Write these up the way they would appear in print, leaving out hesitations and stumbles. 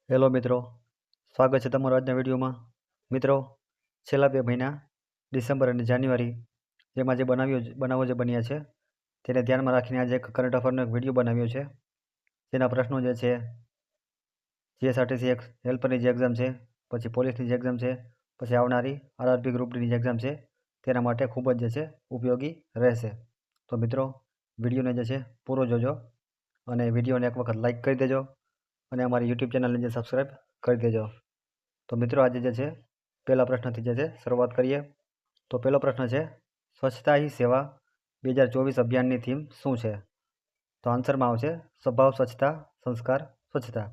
Hello મિત્રો, સ્વાગત છે તમારું આજના વિડીયોમાં. મિત્રો, છેલ્લા 2 મહિના ડિસેમ્બર અને જાન્યુઆરી જેમાં જે બનાવો જે બન્યા છે તેને ધ્યાનમાં રાખીને આજે એક કરંટ અફેરનો એક વિડીયો બનાવ્યો છે. જેના પ્રશ્નો જે છે જીએસઆરટીસી હેલ્પરની જે એક્ઝામ છે, પછી પોલીસની જે એક્ઝામ છે, પછી આવનારી આરઆરબી ગ્રુપ ડીની જે એક્ઝામ છે તેના માટે ખૂબ જ જે છે ઉપયોગી રહેશે. તો મિત્રો, વિડીયોને જે છે પૂરો જોજો અને વિડીયોને એક વખત લાઈક કરી દેજો અને અમારી યુટ્યુબ ચેનલને જે સબસ્ક્રાઈબ કરી દેજો. તો મિત્રો, આજે જે છે પહેલા પ્રશ્નથી જે છે શરૂઆત કરીએ. તો પહેલો પ્રશ્ન છે, સ્વચ્છતા હી સેવા 2024 અભિયાનની થીમ શું છે? તો આન્સરમાં આવશે સ્વભાવ સ્વચ્છતા, સંસ્કાર સ્વચ્છતા.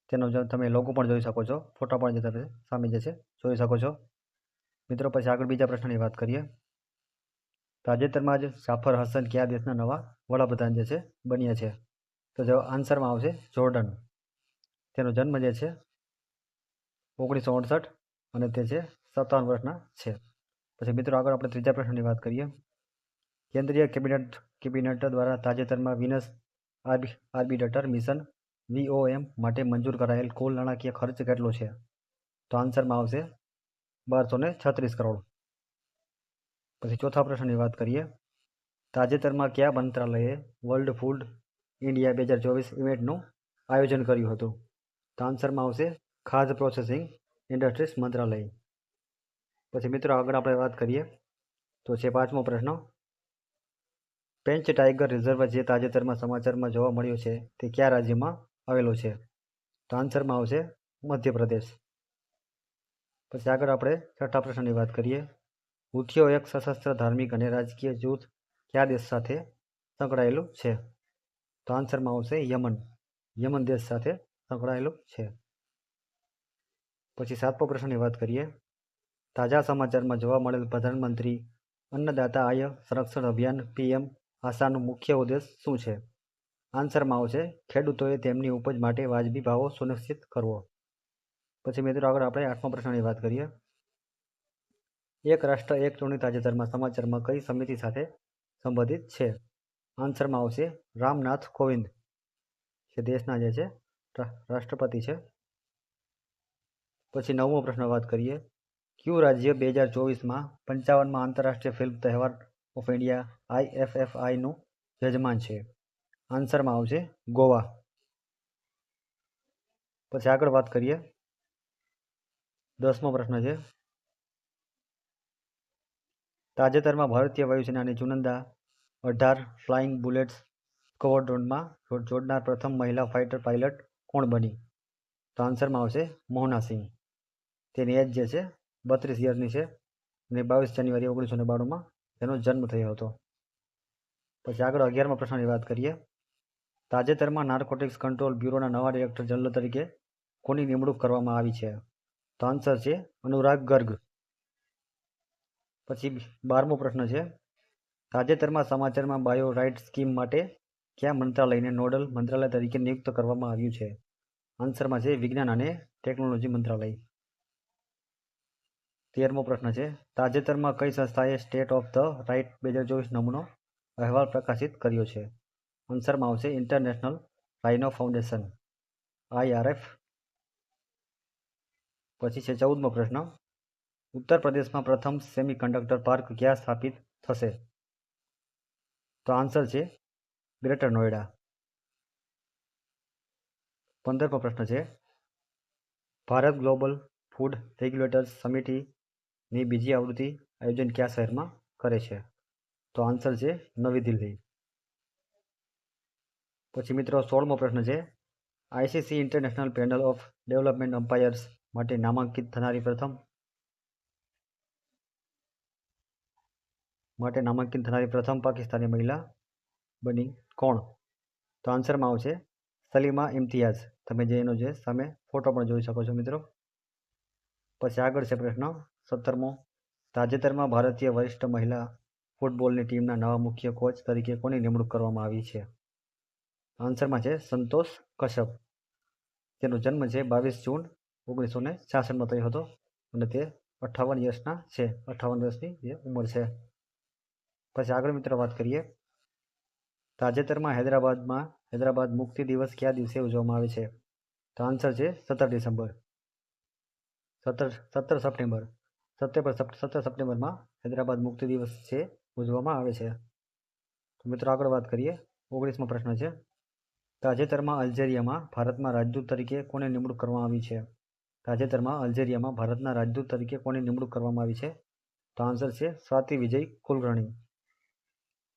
તેનો તમે લોગો પણ જોઈ શકો છો, ફોટો પણ જે તમે સામે જે છે જોઈ શકો છો. મિત્રો, પછી આગળ બીજા પ્રશ્નની વાત કરીએ. તાજેતરમાં જ જાફર હસન કયા દેશના નવા વડાપ્રધાન જે છે બન્યા છે? તો જો આન્સરમાં આવશે જોર્ડન. તેનો જન્મ જે છે 1968 અને તે છે 57 વર્ષના છે. પછી મિત્રો, આગળ આપણે ત્રીજા પ્રશ્નની વાત કરીએ. કેન્દ્રીય કેબિનેટ દ્વારા તાજેતરમાં વિનસ આર્બિટર મિશન VOM માટે મંજૂર કરાયેલ કુલ નાણાકીય ખર્ચ કેટલો છે? તો આન્સરમાં આવશે 1236 કરોડ. પછી ચોથા પ્રશ્નની વાત કરીએ. તાજેતરમાં કયા મંત્રાલયે વર્લ્ડ ફૂડ ઇન્ડિયા 2024 ઇવેન્ટનું આયોજન કર્યું હતું? તો આન્સરમાં આવશે ખાદ્ય પ્રોસેસિંગ ઇન્ડસ્ટ્રીઝ મંત્રાલય. પછી મિત્રો, આગળ આપણે વાત કરીએ તો છે પાંચમો પ્રશ્ન. પેંચ ટાઈગર રિઝર્વ જે તાજેતરમાં સમાચારમાં જોવા મળ્યો છે તે કયા રાજ્યમાં આવેલો છે? તો આન્સરમાં આવશે મધ્યપ્રદેશ. પછી આગળ આપણે છઠ્ઠા પ્રશ્નની વાત કરીએ. હુથીઓ એક સશસ્ત્ર ધાર્મિક અને રાજકીય જૂથ કયા દેશ સાથે સંકળાયેલું છે? તો આન્સરમાં આવશે યમન દેશ સાથે સંકળાયેલું છે. પછી સાતમો પ્રશ્નની વાત કરીએ. તાજા સમાચારમાં જોવા મળેલ પ્રધાનમંત્રી અન્નદાતા આય સંરક્ષણ અભિયાન PM આશાનો મુખ્ય ઉદ્દેશ શું છે? આન્સરમાં આવશે ખેડૂતોએ તેમની ઉપજ માટે વાજબી ભાવો સુનિશ્ચિત કરવો. પછી મિત્રો, આગળ આપણે આઠમા પ્રશ્નની વાત કરીએ. એક રાષ્ટ્ર એક ચૂંટણી તાજેતરમાં સમાચારમાં કઈ સમિતિ સાથે સંબંધિત છે? આન્સરમાં આવશે રામનાથ કોવિંદ, જે દેશના જે છે રાષ્ટ્રપતિ છે. પછી નવમો પ્રશ્ન વાત કરીએ. કયું રાજ્ય 2024માં 55માં આંતરરાષ્ટ્રીય ફિલ્મ તહેવાર ઓફ ઇન્ડિયા IFFIનું યજમાન છે? આન્સરમાં આવશે ગોવા. પછી આગળ વાત કરીએ. 10મો પ્રશ્ન છે, તાજેતરમાં ભારતીય વાયુસેનાની ચુનંદા 18 ફ્લાઇંગ બુલેટ્સ સ્ક્વોડ્રોનમાં જોડનાર પ્રથમ મહિલા ફાઇટર પાયલટ કોણ બની? તો આન્સરમાં આવશે મોહના સિંહ. તેની એજ જે છે 32 યરની છે અને 22 જાન્યુઆરી 1992માં તેનો જન્મ થયો હતો. પછી આગળ 11મા પ્રશ્નની વાત કરીએ. તાજેતરમાં નાર્કોટિક્સ કંટ્રોલ બ્યુરોના નવા ડિરેક્ટર જનરલ તરીકે કોની નિમણૂક કરવામાં આવી છે? તો આન્સર છે અનુરાગ ગર્ગ. પછી 12મો પ્રશ્ન છે, તાજેતરમાં સમાચારમાં બાયો રાઇટ સ્કીમ માટે કયા મંત્રાલયને નોડલ મંત્રાલય તરીકે નિયુક્ત કરવામાં આવ્યું છે? આન્સરમાં છે વિજ્ઞાન અને ટેકનોલોજી મંત્રાલય. 13મો પ્રશ્ન છે, તાજેતરમાં કઈ સંસ્થાએ સ્ટેટ ઓફ ધ રાઇટ 2024 નમૂનો અહેવાલ પ્રકાશિત કર્યો છે? આન્સરમાં આવશે ઇન્ટરનેશનલ રાઇનો ફાઉન્ડેશન IRF. પછી છે 14મો પ્રશ્ન, ઉત્તર પ્રદેશમાં પ્રથમ સેમિકન્ડક્ટર પાર્ક ક્યાં સ્થાપિત થશે? તો આન્સર છે ગ્રેટર નોઈડા. 15મો પ્રશ્ન છે, ભારત ગ્લોબલ ફૂડ રેગ્યુલેટર્સ સમિટીની બીજી આવૃત્તિ આયોજન કયા શહેરમાં કરે છે? તો આન્સર છે નવી દિલ્હી. પછી મિત્રો, 16મો પ્રશ્ન છે, ICC international panel of development અમ્પાયર્સ માટે નામાંકિત થનારી પ્રથમ પાકિસ્તાની મહિલા બની કોણ? તો આન્સરમાં આવશે સલીમા ઇમ્તિયાઝ. તમે જે એનો જે સામે ફોટો પણ જોઈ શકો છો મિત્રો. પછી આગળ છે પ્રશ્ન 17મો, તાજેતરમાં ભારતીય વરિષ્ઠ મહિલા ફૂટબોલની ટીમના નવા મુખ્ય કોચ તરીકે કોની નિમણૂક કરવામાં આવી છે? આન્સરમાં છે સંતોષ કશ્યપ. તેનો જન્મ છે 22 જૂન 1966માં થયો હતો અને તે 58 વર્ષની જે ઉંમર છે. પછી આગળ મિત્રો વાત કરીએ. તાજેતરમાં હૈદરાબાદ મુક્તિ દિવસ કયા દિવસે ઉજવવામાં આવે છે? તો આન્સર છે 17 ડિસેમ્બર. 17 સપ્ટેમ્બર. 17 સપ્ટેમ્બરમાં હૈદરાબાદ મુક્તિ દિવસ છે ઉજવવામાં આવે છે. તો મિત્રો આગળ વાત કરીએ. 19મો પ્રશ્ન છે. તાજેતરમાં અલ્જેરિયામાં ભારતમાં રાજદૂત તરીકે કોને નિમણૂક કરવામાં આવી છે? તાજેતરમાં અલ્જેરિયામાં ભારતના રાજદૂત તરીકે કોની નિમણૂક કરવામાં આવી છે? તો આન્સર છે સ્વાતિ વિજય કુલકર્ણી.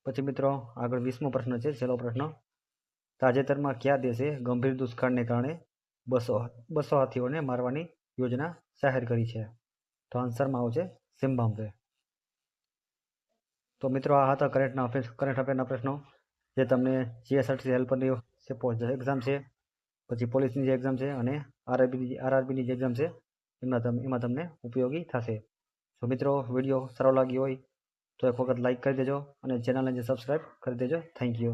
પછી મિત્રો આગળ 20મો પ્રશ્ન છે, છેલ્લો પ્રશ્ન. તાજેતરમાં કયા દેશે ગંભીર દુષ્કાળને કારણે 200 હાથીઓને મારવાની યોજના જાહેર કરી છે? તો આન્સરમાં આવશે ઝિમ્બાબ્વે. તો મિત્રો આ હતા કરંટ અફેરના પ્રશ્નો જે તમને જીએસઆરટીસી હેલ્પરની એક્ઝામ છે, પછી પોલીસની જે એક્ઝામ છે અને આરઆરબીની જે એક્ઝામ છે એમાં તમને ઉપયોગી થશે. તો મિત્રો વિડીયો સારો લાગ્યો હોય તો એક વખત લાઈક કરી દેજો અને ચેનલને સબસ્ક્રાઈબ કરી દેજો. Thank you.